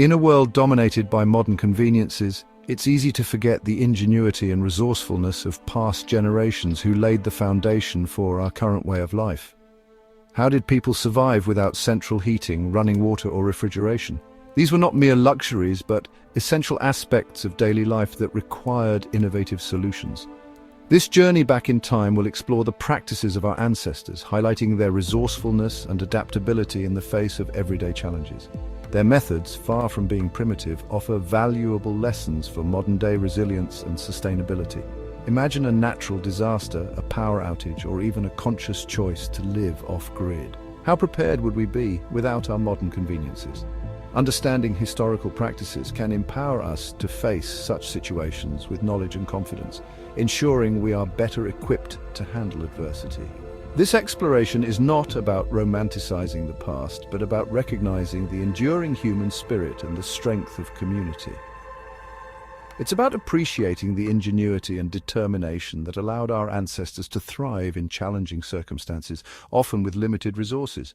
In a world dominated by modern conveniences, it's easy to forget the ingenuity and resourcefulness of past generations who laid the foundation for our current way of life. How did people survive without central heating, running water, or refrigeration? These were not mere luxuries, but essential aspects of daily life that required innovative solutions. This journey back in time will explore the practices of our ancestors, highlighting their resourcefulness and adaptability in the face of everyday challenges. Their methods, far from being primitive, offer valuable lessons for modern-day resilience and sustainability. Imagine a natural disaster, a power outage, or even a conscious choice to live off-grid. How prepared would we be without our modern conveniences? Understanding historical practices can empower us to face such situations with knowledge and confidence, ensuring we are better equipped to handle adversity. This exploration is not about romanticizing the past, but about recognizing the enduring human spirit and the strength of community. It's about appreciating the ingenuity and determination that allowed our ancestors to thrive in challenging circumstances, often with limited resources.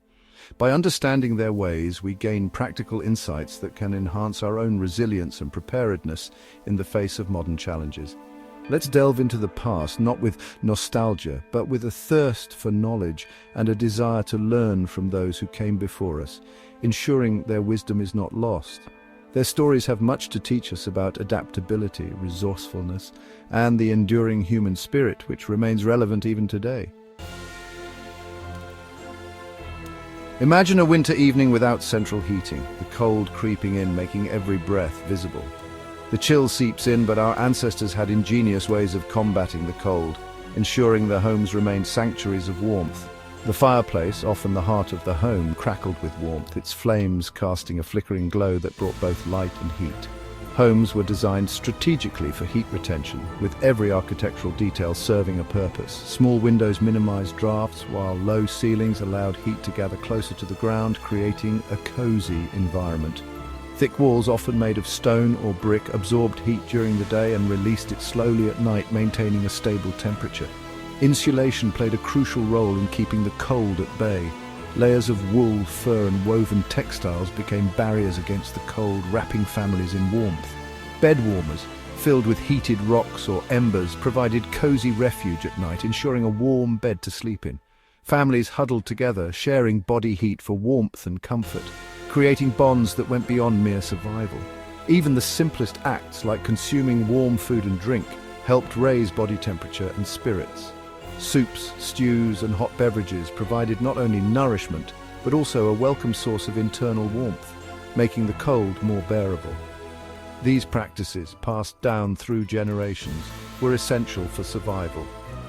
By understanding their ways, we gain practical insights that can enhance our own resilience and preparedness in the face of modern challenges. Let's delve into the past, not with nostalgia, but with a thirst for knowledge and a desire to learn from those who came before us, ensuring their wisdom is not lost. Their stories have much to teach us about adaptability, resourcefulness, and the enduring human spirit, which remains relevant even today. Imagine a winter evening without central heating, the cold creeping in, making every breath visible. The chill seeps in, but our ancestors had ingenious ways of combating the cold, ensuring their homes remained sanctuaries of warmth. The fireplace, often the heart of the home, crackled with warmth, its flames casting a flickering glow that brought both light and heat. Homes were designed strategically for heat retention, with every architectural detail serving a purpose. Small windows minimized drafts, while low ceilings allowed heat to gather closer to the ground, creating a cozy environment. Thick walls, often made of stone or brick, absorbed heat during the day and released it slowly at night, maintaining a stable temperature. Insulation played a crucial role in keeping the cold at bay. Layers of wool, fur, and woven textiles became barriers against the cold, wrapping families in warmth. Bed warmers, filled with heated rocks or embers, provided cozy refuge at night, ensuring a warm bed to sleep in. Families huddled together, sharing body heat for warmth and comfort, creating bonds that went beyond mere survival. Even the simplest acts, like consuming warm food and drink, helped raise body temperature and spirits. Soups, stews, and hot beverages provided not only nourishment, but also a welcome source of internal warmth, making the cold more bearable. These practices, passed down through generations, were essential for survival,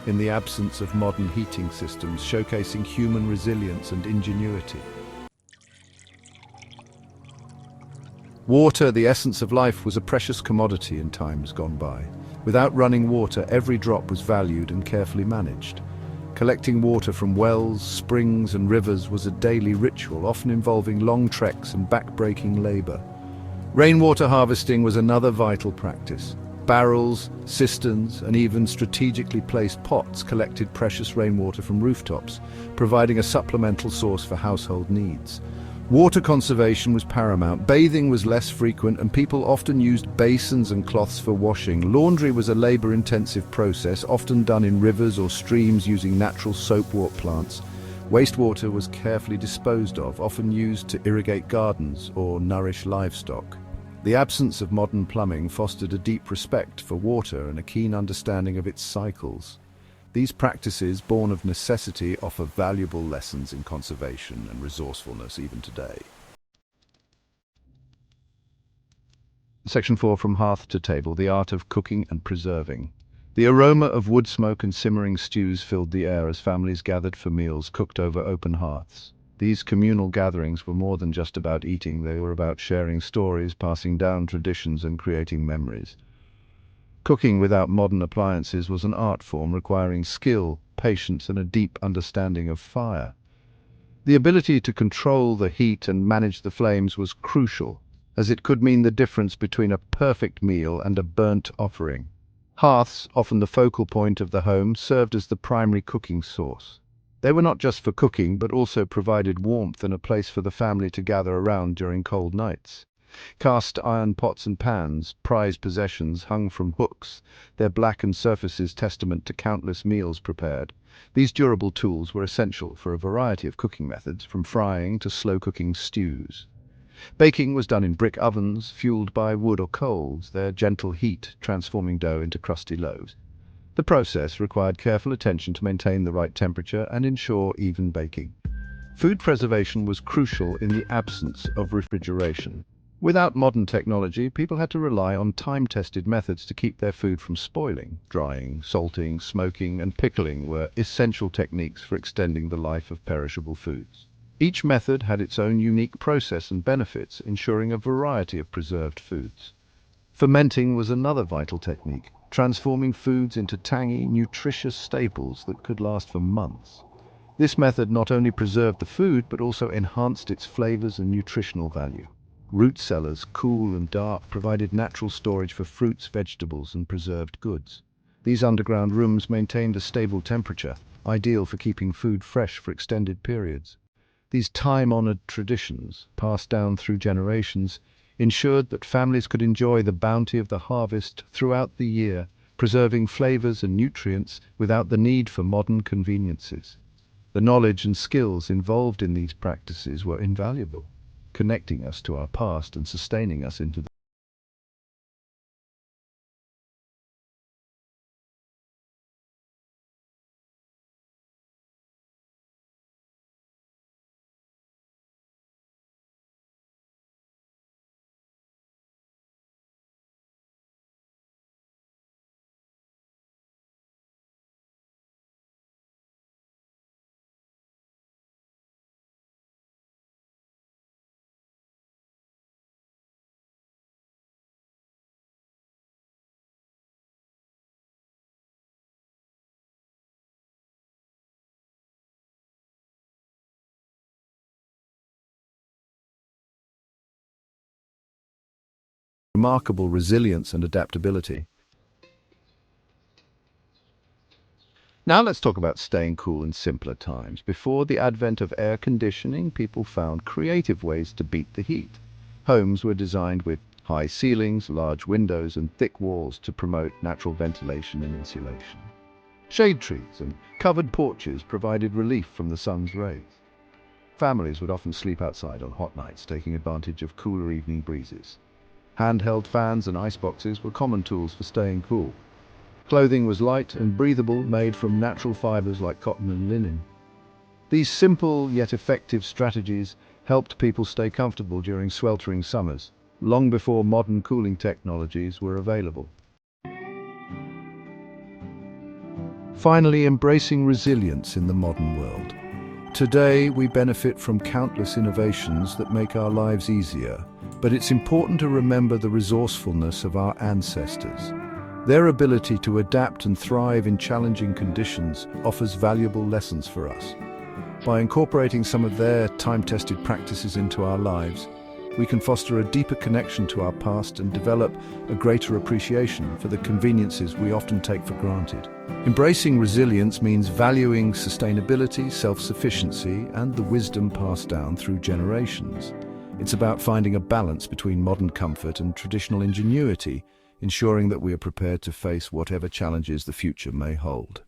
in the absence of modern heating systems, showcasing human resilience and ingenuity. Water, the essence of life, was a precious commodity in times gone by. Without running water, every drop was valued and carefully managed. Collecting water from wells, springs, and rivers was a daily ritual, often involving long treks and back-breaking labor. Rainwater harvesting was another vital practice. Barrels, cisterns, and even strategically placed pots collected precious rainwater from rooftops, providing a supplemental source for household needs. Water conservation was paramount. Bathing was less frequent, and people often used basins and cloths for washing. Laundry was a labor-intensive process, often done in rivers or streams using natural soapwort plants. Wastewater was carefully disposed of, often used to irrigate gardens or nourish livestock. The absence of modern plumbing fostered a deep respect for water and a keen understanding of its cycles. These practices, born of necessity, offer valuable lessons in conservation and resourcefulness even today. Section 4, From Hearth to Table, the Art of Cooking and Preserving. The aroma of wood smoke and simmering stews filled the air as families gathered for meals cooked over open hearths. These communal gatherings were more than just about eating, they were about sharing stories, passing down traditions, and creating memories. Cooking without modern appliances was an art form requiring skill, patience, and a deep understanding of fire. The ability to control the heat and manage the flames was crucial, as it could mean the difference between a perfect meal and a burnt offering. Hearths, often the focal point of the home, served as the primary cooking source. They were not just for cooking, but also provided warmth and a place for the family to gather around during cold nights. Cast iron pots and pans, prized possessions, hung from hooks, their blackened surfaces testament to countless meals prepared. These durable tools were essential for a variety of cooking methods, from frying to slow-cooking stews. Baking was done in brick ovens, fueled by wood or coals, their gentle heat transforming dough into crusty loaves. The process required careful attention to maintain the right temperature and ensure even baking. Food preservation was crucial in the absence of refrigeration. Without modern technology, people had to rely on time-tested methods to keep their food from spoiling. Drying, salting, smoking, and pickling were essential techniques for extending the life of perishable foods. Each method had its own unique process and benefits, ensuring a variety of preserved foods. Fermenting was another vital technique, transforming foods into tangy, nutritious staples that could last for months. This method not only preserved the food, but also enhanced its flavors and nutritional value. Root cellars, cool and dark, provided natural storage for fruits, vegetables, and preserved goods. These underground rooms maintained a stable temperature, ideal for keeping food fresh for extended periods. These time-honored traditions, passed down through generations, ensured that families could enjoy the bounty of the harvest throughout the year, preserving flavors and nutrients without the need for modern conveniences. The knowledge and skills involved in these practices were invaluable, connecting us to our past and sustaining us into the remarkable resilience and adaptability. Now let's talk about staying cool in simpler times. Before the advent of air conditioning, people found creative ways to beat the heat. Homes were designed with high ceilings, large windows, and thick walls to promote natural ventilation and insulation. Shade trees and covered porches provided relief from the sun's rays. Families would often sleep outside on hot nights, taking advantage of cooler evening breezes. Handheld fans and ice boxes were common tools for staying cool. Clothing was light and breathable, made from natural fibers like cotton and linen. These simple yet effective strategies helped people stay comfortable during sweltering summers, long before modern cooling technologies were available. Finally, embracing resilience in the modern world. Today, we benefit from countless innovations that make our lives easier, but it's important to remember the resourcefulness of our ancestors. Their ability to adapt and thrive in challenging conditions offers valuable lessons for us. By incorporating some of their time-tested practices into our lives, we can foster a deeper connection to our past and develop a greater appreciation for the conveniences we often take for granted. Embracing resilience means valuing sustainability, self-sufficiency, and the wisdom passed down through generations. It's about finding a balance between modern comfort and traditional ingenuity, ensuring that we are prepared to face whatever challenges the future may hold.